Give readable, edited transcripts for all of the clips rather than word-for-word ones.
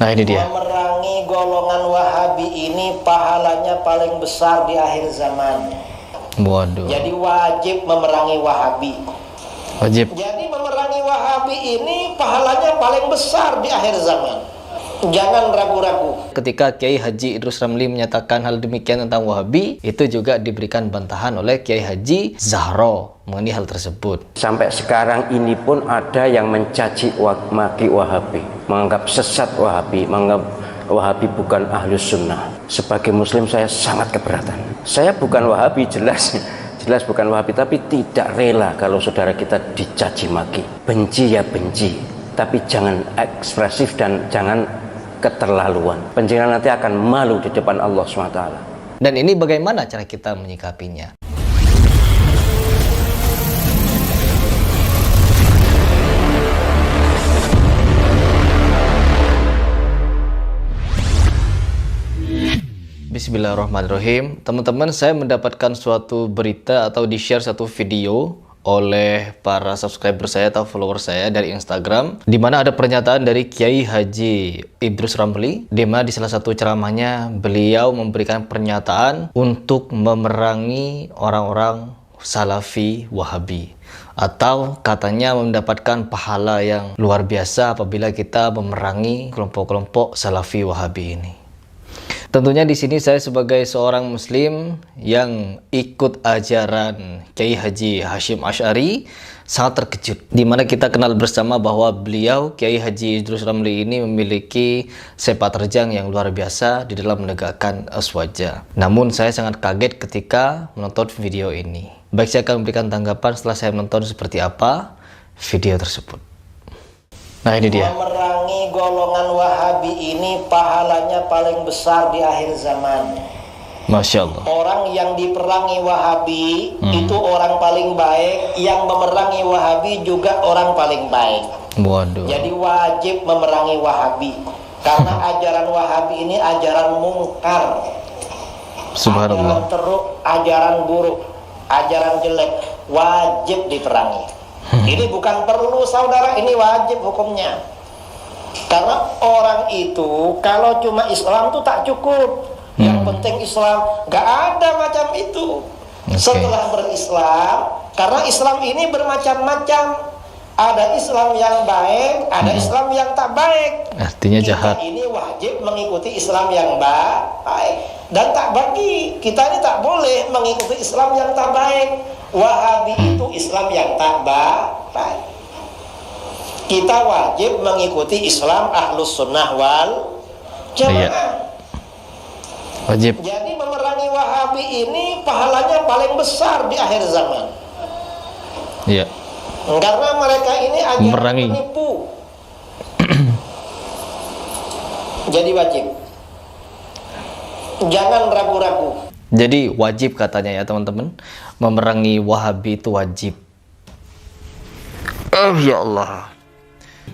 Nah ini dia. Memerangi golongan Wahabi ini pahalanya paling besar di akhir zaman. Waduh. Jadi wajib memerangi Wahabi. Wajib. Jadi memerangi Wahabi ini pahalanya paling besar di akhir zaman. Jangan ragu-ragu. Ketika Kiai Haji Idrus Ramli menyatakan hal demikian tentang Wahabi, itu juga diberikan bantahan oleh Kiai Haji Zahro mengenai hal tersebut. Sampai sekarang ini pun ada yang mencaci maki Wahabi, menganggap sesat Wahabi, menganggap Wahabi bukan ahlus sunnah. Sebagai muslim saya sangat keberatan. Saya bukan Wahabi, jelas bukan Wahabi, tapi tidak rela kalau saudara kita dicaci maki. Benci ya benci, tapi jangan ekspresif dan jangan keterlaluan. Penjenengan nanti akan malu di depan Allah SWT. Dan ini bagaimana cara kita menyikapinya? Bismillahirrahmanirrahim. Teman-teman, saya mendapatkan suatu berita atau di-share satu video oleh para subscriber saya atau follower saya dari Instagram, di mana ada pernyataan dari Kiai Haji Idrus Ramli, di mana di salah satu ceramahnya beliau memberikan pernyataan untuk memerangi orang-orang Salafi Wahabi, atau katanya mendapatkan pahala yang luar biasa apabila kita memerangi kelompok-kelompok Salafi Wahabi ini. Tentunya di sini saya sebagai seorang muslim yang ikut ajaran Kiai Haji Hashim Asy'ari sangat terkejut, di mana kita kenal bersama bahwa beliau Kiai Haji Idrus Ramli ini memiliki sepak terjang yang luar biasa di dalam menegakkan aswaja. Namun saya sangat kaget ketika menonton video ini. Baik, saya akan memberikan tanggapan setelah saya menonton seperti apa video tersebut. Nah ini dia. Memerangi golongan Wahabi ini pahalanya paling besar di akhir zaman. Masya Allah. Orang yang diperangi Wahabi itu orang paling baik, yang memerangi Wahabi juga orang paling baik. Waduh. Jadi wajib memerangi Wahabi, karena ajaran Wahabi ini ajaran mungkar, Subhanallah. ajaran teruk, ajaran buruk, ajaran jelek, wajib diperangi. Ini bukan perlu saudara, ini wajib hukumnya. Karena orang itu kalau cuma Islam tuh tak cukup. Yang penting Islam, gak ada macam itu. Setelah berislam, karena Islam ini bermacam-macam. Ada Islam yang baik, ada Islam yang tak baik. Artinya jahat. Kita ini wajib mengikuti Islam yang baik, dan tak bagi kita ini tak boleh mengikuti Islam yang tak baik. Wahabi itu Islam yang tak baik. Kita wajib mengikuti Islam Ahlus Sunnah wal Jamaah. Iya. Wajib. Jadi memerangi Wahabi ini pahalanya paling besar di akhir zaman. Iya. Karena mereka ini ajaran Memerangi. penipu. Jadi wajib. Jangan ragu-ragu. Jadi wajib katanya ya teman-teman, memerangi Wahabi itu wajib. Ya Allah.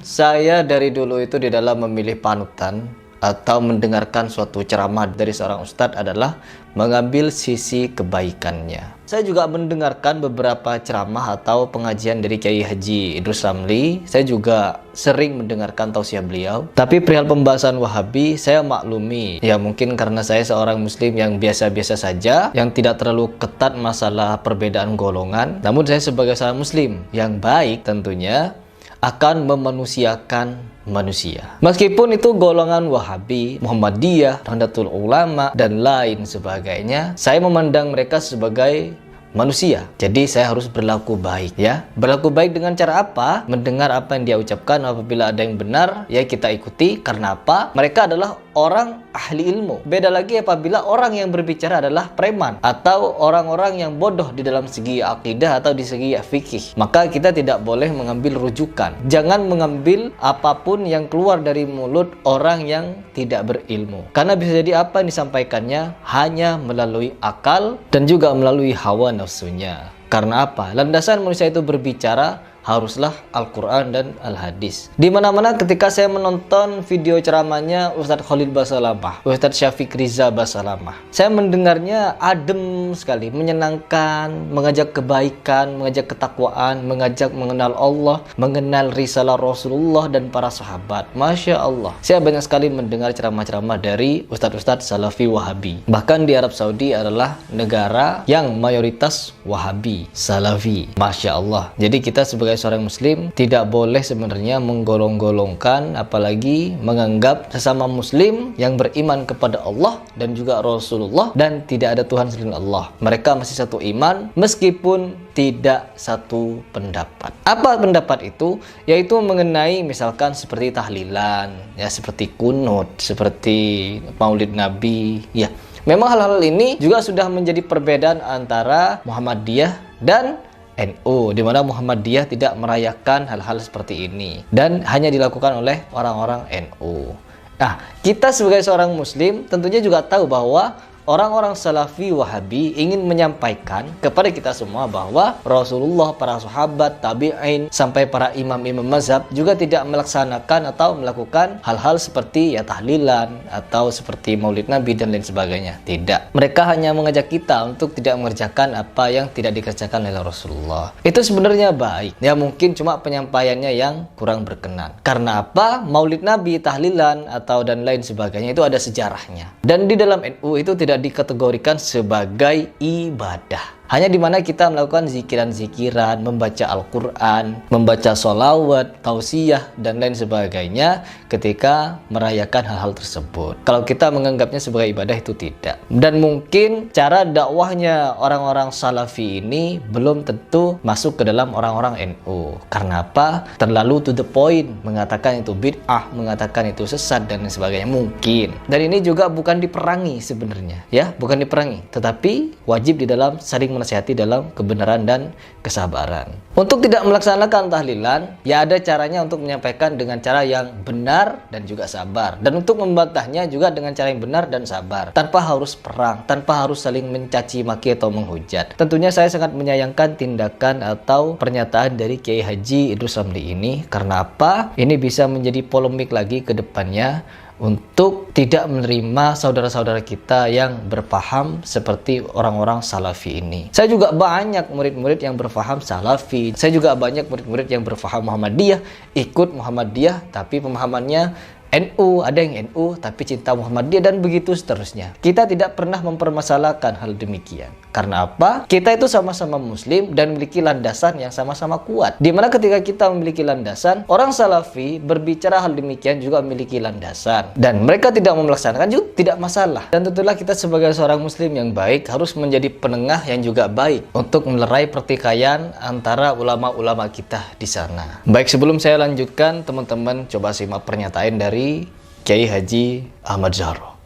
Saya dari dulu itu di dalam memilih panutan atau mendengarkan suatu ceramah dari seorang ustadz adalah mengambil sisi kebaikannya. Saya juga mendengarkan beberapa ceramah atau pengajian dari Kiai Haji Idrus Ramli. Saya juga sering mendengarkan tausiah beliau. Tapi perihal pembahasan Wahabi, saya maklumi. Ya mungkin karena saya seorang muslim yang biasa-biasa saja, yang tidak terlalu ketat masalah perbedaan golongan. Namun saya sebagai seorang muslim yang baik tentunya akan memanusiakan manusia. Meskipun itu golongan Wahabi, Muhammadiyah, Nahdlatul Ulama, dan lain sebagainya, saya memandang mereka sebagai manusia. Jadi saya harus berlaku baik ya. Berlaku baik dengan cara apa? Mendengar apa yang dia ucapkan, apabila ada yang benar ya kita ikuti. Karena apa? Mereka adalah orang ahli ilmu. Beda lagi apabila orang yang berbicara adalah preman atau orang-orang yang bodoh di dalam segi akidah atau di segi fikih. Maka kita tidak boleh mengambil rujukan. Jangan mengambil apapun yang keluar dari mulut orang yang tidak berilmu. Karena bisa jadi apa yang disampaikannya hanya melalui akal dan juga melalui hawa nafsunya. Karena apa? Landasan manusia itu berbicara haruslah Al-Quran dan Al-Hadis. Di mana-mana ketika saya menonton video ceramahnya Ustadz Khalid Basalamah, Ustadz Syafiq Riza Basalamah, saya mendengarnya adem sekali, menyenangkan, mengajak kebaikan, mengajak ketakwaan, mengajak mengenal Allah, mengenal risalah Rasulullah dan para sahabat. Masya Allah, saya banyak sekali mendengar ceramah-ceramah dari Ustadz-Ustadz Salafi Wahabi. Bahkan di Arab Saudi adalah negara yang mayoritas Wahabi, Salafi. Masya Allah. Jadi kita sebagai seorang muslim tidak boleh sebenarnya menggolong-golongkan, apalagi menganggap sesama muslim yang beriman kepada Allah dan juga Rasulullah dan tidak ada Tuhan selain Allah. Mereka masih satu iman meskipun tidak satu pendapat. Apa pendapat itu? Yaitu mengenai misalkan seperti tahlilan, ya, seperti kunut, seperti maulid Nabi, ya. Memang hal-hal ini juga sudah menjadi perbedaan antara Muhammadiyah dan NU, di mana Muhammadiyah tidak merayakan hal-hal seperti ini dan hanya dilakukan oleh orang-orang NU. Nah, kita sebagai seorang muslim tentunya juga tahu bahwa orang-orang Salafi Wahabi ingin menyampaikan kepada kita semua bahwa Rasulullah, para sahabat, tabi'in, sampai para imam-imam mazhab juga tidak melaksanakan atau melakukan hal-hal seperti ya tahlilan atau seperti maulid Nabi dan lain sebagainya. Tidak. Mereka hanya mengajak kita untuk tidak mengerjakan apa yang tidak dikerjakan oleh Rasulullah. Itu sebenarnya baik. Ya mungkin cuma penyampaiannya yang kurang berkenan. Karena apa? Maulid Nabi, tahlilan atau dan lain sebagainya itu ada sejarahnya. Dan di dalam NU itu tidak dikategorikan sebagai ibadah. Hanya di mana kita melakukan zikiran-zikiran, membaca Al-Quran, membaca sholawat, tausiyah, dan lain sebagainya ketika merayakan hal-hal tersebut. Kalau kita menganggapnya sebagai ibadah itu tidak. Dan mungkin cara dakwahnya orang-orang Salafi ini belum tentu masuk ke dalam orang-orang NU. Karena apa? Terlalu to the point, mengatakan itu bid'ah, mengatakan itu sesat, dan lain sebagainya. Mungkin. Dan ini juga bukan diperangi sebenarnya. Ya, bukan diperangi. Tetapi wajib di dalam saling menasihati dalam kebenaran dan kesabaran. Untuk tidak melaksanakan tahlilan, ya ada caranya untuk menyampaikan dengan cara yang benar dan juga sabar. Dan untuk membantahnya juga dengan cara yang benar dan sabar. Tanpa harus perang, tanpa harus saling mencaci maki atau menghujat. Tentunya saya sangat menyayangkan tindakan atau pernyataan dari Kiai Haji Idrus Ramli ini. Karena apa? Ini bisa menjadi polemik lagi ke depannya untuk tidak menerima saudara-saudara kita yang berpaham seperti orang-orang Salafi ini. Saya juga banyak murid-murid yang berpaham Salafi. Saya juga banyak murid-murid yang berpaham Muhammadiyah, ikut Muhammadiyah tapi pemahamannya NU, ada yang NU tapi cinta Muhammadiyah, dan begitu seterusnya. Kita tidak pernah mempermasalahkan hal demikian. Karena apa? Kita itu sama-sama muslim dan memiliki landasan yang sama-sama kuat. Dimana ketika kita memiliki landasan, orang Salafi berbicara hal demikian juga memiliki landasan. Dan mereka tidak melaksanakan juga tidak masalah. Dan tentulah kita sebagai seorang muslim yang baik harus menjadi penengah yang juga baik untuk melerai pertikaian antara ulama-ulama kita di sana. Baik, sebelum saya lanjutkan, teman-teman coba simak pernyataan dari Kiai Haji Ahmad Zahro.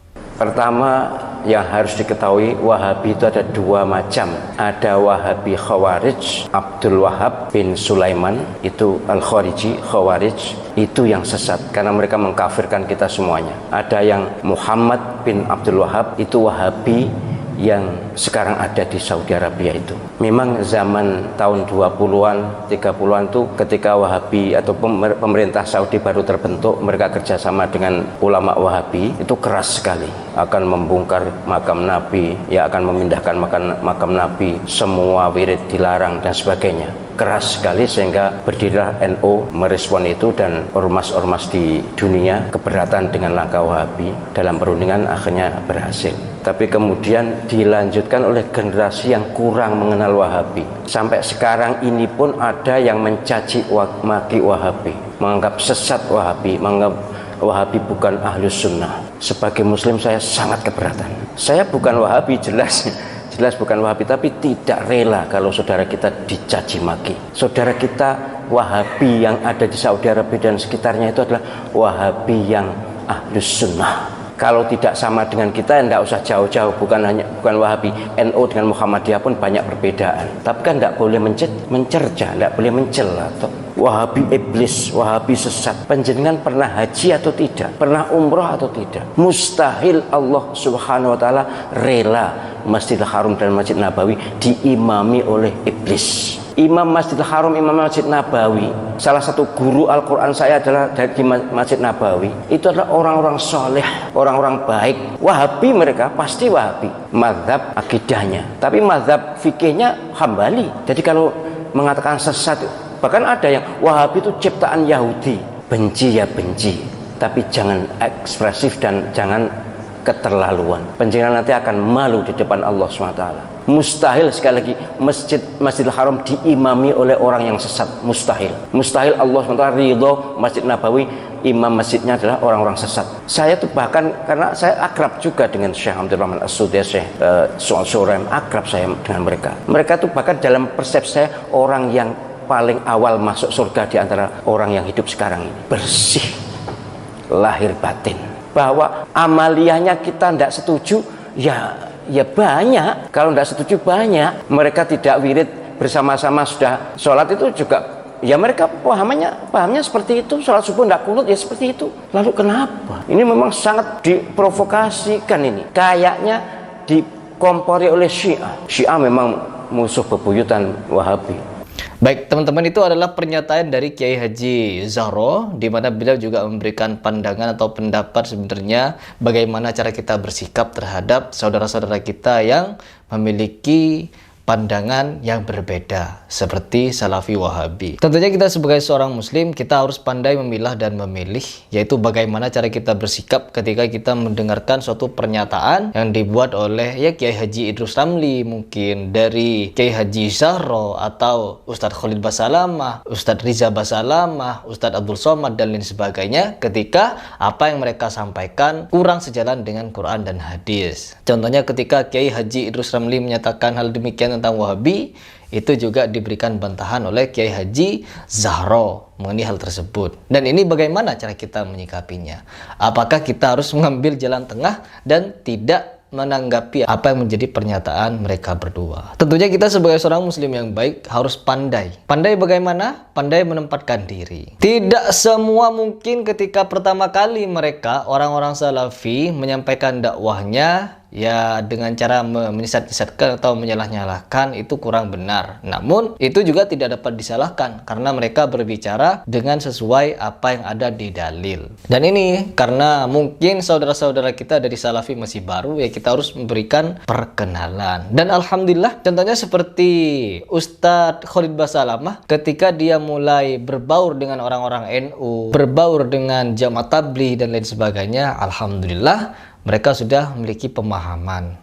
Pertama yang harus diketahui, Wahabi itu ada dua macam. Ada Wahabi Khawarij, Abdul Wahab bin Sulaiman, itu Al-Khariji, Khawarij, itu yang sesat karena mereka mengkafirkan kita semuanya. Ada yang Muhammad bin Abdul Wahab, itu Wahabi yang sekarang ada di Saudi Arabia itu. Memang zaman tahun 20-an, 30-an itu ketika Wahabi atau pemerintah Saudi baru terbentuk, mereka kerjasama dengan ulama Wahabi, itu keras sekali. Akan membongkar makam Nabi, ya akan memindahkan makam Nabi, semua wirid dilarang dan sebagainya. Keras sekali sehingga berdirilah NU merespon itu, dan ormas-ormas di dunia keberatan dengan langkah Wahabi. Dalam perundingan akhirnya berhasil. Tapi kemudian dilanjutkan oleh generasi yang kurang mengenal Wahabi. Sampai sekarang ini pun ada yang mencaci maki Wahabi, menganggap sesat Wahabi, menganggap Wahabi bukan ahlus sunnah. Sebagai muslim saya sangat keberatan. Saya bukan Wahabi, jelas bukan Wahabi, tapi tidak rela kalau saudara kita dicaci maki. Saudara kita Wahabi yang ada di Saudi Arabia dan sekitarnya itu adalah Wahabi yang ahlus sunnah. Kalau tidak sama dengan kita, tidak usah jauh-jauh. Bukan Wahabi, NU dengan Muhammadiyah pun banyak perbedaan. Tapi kan tidak boleh mencerca, tidak boleh mencela. Wahabi iblis, Wahabi sesat. Panjenengan pernah haji atau tidak? Pernah umroh atau tidak? Mustahil Allah Subhanahu wa taala rela Masjidil Haram dan Masjid Nabawi diimami oleh iblis. Imam Masjidil Haram, Imam Masjid Nabawi, salah satu guru Al-Quran saya adalah dari Masjid Nabawi. Itu adalah orang-orang soleh, orang-orang baik. Wahabi mereka, pasti Wahabi mazhab akidahnya, tapi mazhab fikihnya Hambali. Jadi kalau mengatakan sesat, bahkan ada yang Wahabi itu ciptaan Yahudi. Benci ya benci, tapi jangan ekspresif dan jangan keterlaluan. Penjenengan nanti akan malu di depan Allah SWT. Mustahil, sekali lagi, Masjidil Haram diimami oleh orang yang sesat. Mustahil Allah SWT ridho Masjid Nabawi, imam masjidnya adalah orang-orang sesat. Saya tuh bahkan, karena saya akrab juga dengan Syekh Abdurrahman As-Sudais, Syekh Soal Surem, akrab saya dengan mereka. Mereka tuh bahkan dalam persepsi saya orang yang paling awal masuk surga di antara orang yang hidup sekarang ini. Bersih lahir batin. Bahwa amaliyahnya kita tidak setuju, ya banyak. Kalau tidak setuju banyak. Mereka tidak wirid bersama-sama sudah sholat itu juga, ya mereka pahamnya seperti itu. Sholat subuh tidak kunut, ya seperti itu. Lalu kenapa? Ini memang sangat diprovokasikan ini. Kayaknya dikompori oleh Syiah. Syiah memang musuh bebuyutan Wahabi. Baik, teman-teman, itu adalah pernyataan dari Kiai Haji Zahro, di mana beliau juga memberikan pandangan atau pendapat sebenarnya bagaimana cara kita bersikap terhadap saudara-saudara kita yang memiliki pandangan yang berbeda seperti Salafi Wahabi. Tentunya kita sebagai seorang muslim, kita harus pandai memilah dan memilih, yaitu bagaimana cara kita bersikap ketika kita mendengarkan suatu pernyataan yang dibuat oleh Kiai Haji Idrus Ramli, mungkin dari Kiai Haji Zahro atau Ustadz Khalid Basalamah, Ustadz Riza Basalamah, Ustadz Abdul Somad dan lain sebagainya, ketika apa yang mereka sampaikan kurang sejalan dengan Quran dan hadis. Contohnya ketika Kiai Haji Idrus Ramli menyatakan hal demikian tentang Wahabi, itu juga diberikan bantahan oleh Kiai Haji Zahro mengenai hal tersebut. Dan ini bagaimana cara kita menyikapinya? Apakah kita harus mengambil jalan tengah dan tidak menanggapi apa yang menjadi pernyataan mereka berdua? Tentunya kita sebagai seorang muslim yang baik harus pandai. Pandai bagaimana? Pandai menempatkan diri. Tidak semua mungkin ketika pertama kali mereka, orang-orang Salafi, menyampaikan dakwahnya ya dengan cara menyesat-nyesatkan atau menyalah-nyalahkan, itu kurang benar. Namun itu juga tidak dapat disalahkan karena mereka berbicara dengan sesuai apa yang ada di dalil. Dan ini karena mungkin saudara-saudara kita dari Salafi masih baru, ya kita harus memberikan perkenalan. Dan alhamdulillah, contohnya seperti Ustadz Khalid Basalamah, ketika dia mulai berbaur dengan orang-orang NU, berbaur dengan Jamaah Tabligh dan lain sebagainya, alhamdulillah mereka sudah memiliki pemahaman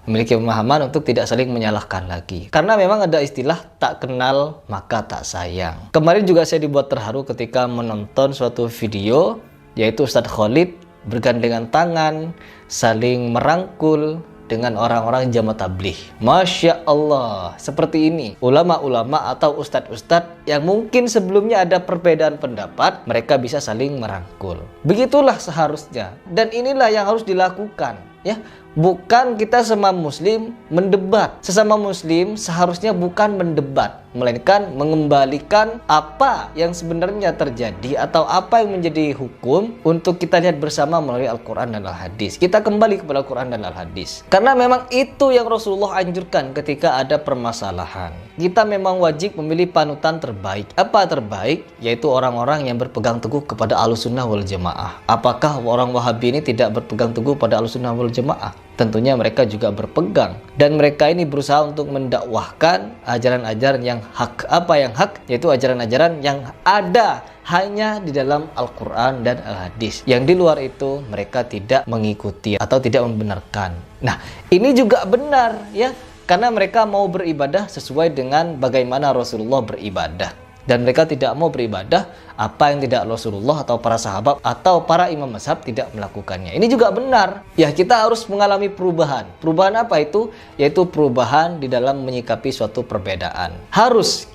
untuk tidak saling menyalahkan lagi. Karena memang ada istilah tak kenal maka tak sayang. Kemarin juga saya dibuat terharu ketika menonton suatu video, yaitu Ustadz Khalid bergandengan tangan, saling merangkul dengan orang-orang Jamaah Tabligh. Masya Allah, seperti ini. Ulama-ulama atau ustadz-ustadz yang mungkin sebelumnya ada perbedaan pendapat, mereka bisa saling merangkul. Begitulah seharusnya. Dan inilah yang harus dilakukan, ya. Bukan kita sesama muslim mendebat. Sesama muslim seharusnya bukan mendebat, melainkan mengembalikan apa yang sebenarnya terjadi atau apa yang menjadi hukum untuk kita lihat bersama melalui Al-Quran dan Al-Hadis. Kita kembali kepada Al-Quran dan Al-Hadis. Karena memang itu yang Rasulullah anjurkan ketika ada permasalahan. Kita memang wajib memilih panutan terbaik. Apa terbaik? Yaitu orang-orang yang berpegang teguh kepada Ahlussunnah wal Jamaah. Apakah orang Wahabi ini tidak berpegang teguh pada Ahlussunnah wal Jamaah? Tentunya mereka juga berpegang, dan mereka ini berusaha untuk mendakwahkan ajaran-ajaran yang hak. Apa yang hak? Yaitu ajaran-ajaran yang ada hanya di dalam Al-Quran dan Al-Hadis. Yang di luar itu mereka tidak mengikuti atau tidak membenarkan. Nah, ini juga benar, ya, karena mereka mau beribadah sesuai dengan bagaimana Rasulullah beribadah. Dan mereka tidak mau beribadah apa yang tidak Rasulullah atau para sahabat atau para imam mazhab tidak melakukannya. Ini juga benar. Ya, kita harus mengalami perubahan. Perubahan apa itu? Yaitu perubahan di dalam menyikapi suatu perbedaan.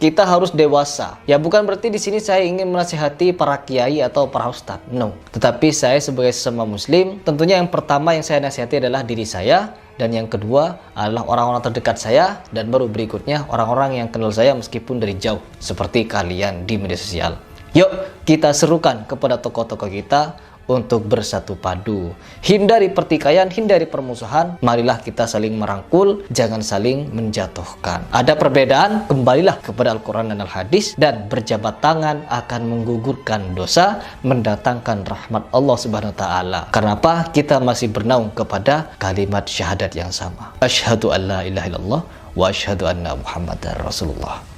Kita harus dewasa. Ya, bukan berarti di sini saya ingin menasihati para kiai atau para ustadz. No. Tetapi saya sebagai sesama muslim, tentunya yang pertama yang saya nasihati adalah diri saya. Dan yang kedua adalah orang-orang terdekat saya, dan baru berikutnya orang-orang yang kenal saya meskipun dari jauh, seperti kalian di media sosial. Yuk kita serukan kepada tokoh-tokoh kita untuk bersatu padu. Hindari pertikaian, hindari permusuhan. Marilah kita saling merangkul, jangan saling menjatuhkan. Ada perbedaan, kembalilah kepada Al-Quran dan Al-Hadis, dan berjabat tangan akan menggugurkan dosa, mendatangkan rahmat Allah Subhanahu wa taala. Karena apa? Kita masih bernaung kepada kalimat syahadat yang sama. Asyhadu an la ilaha illallah wa asyhadu anna Muhammadar Rasulullah.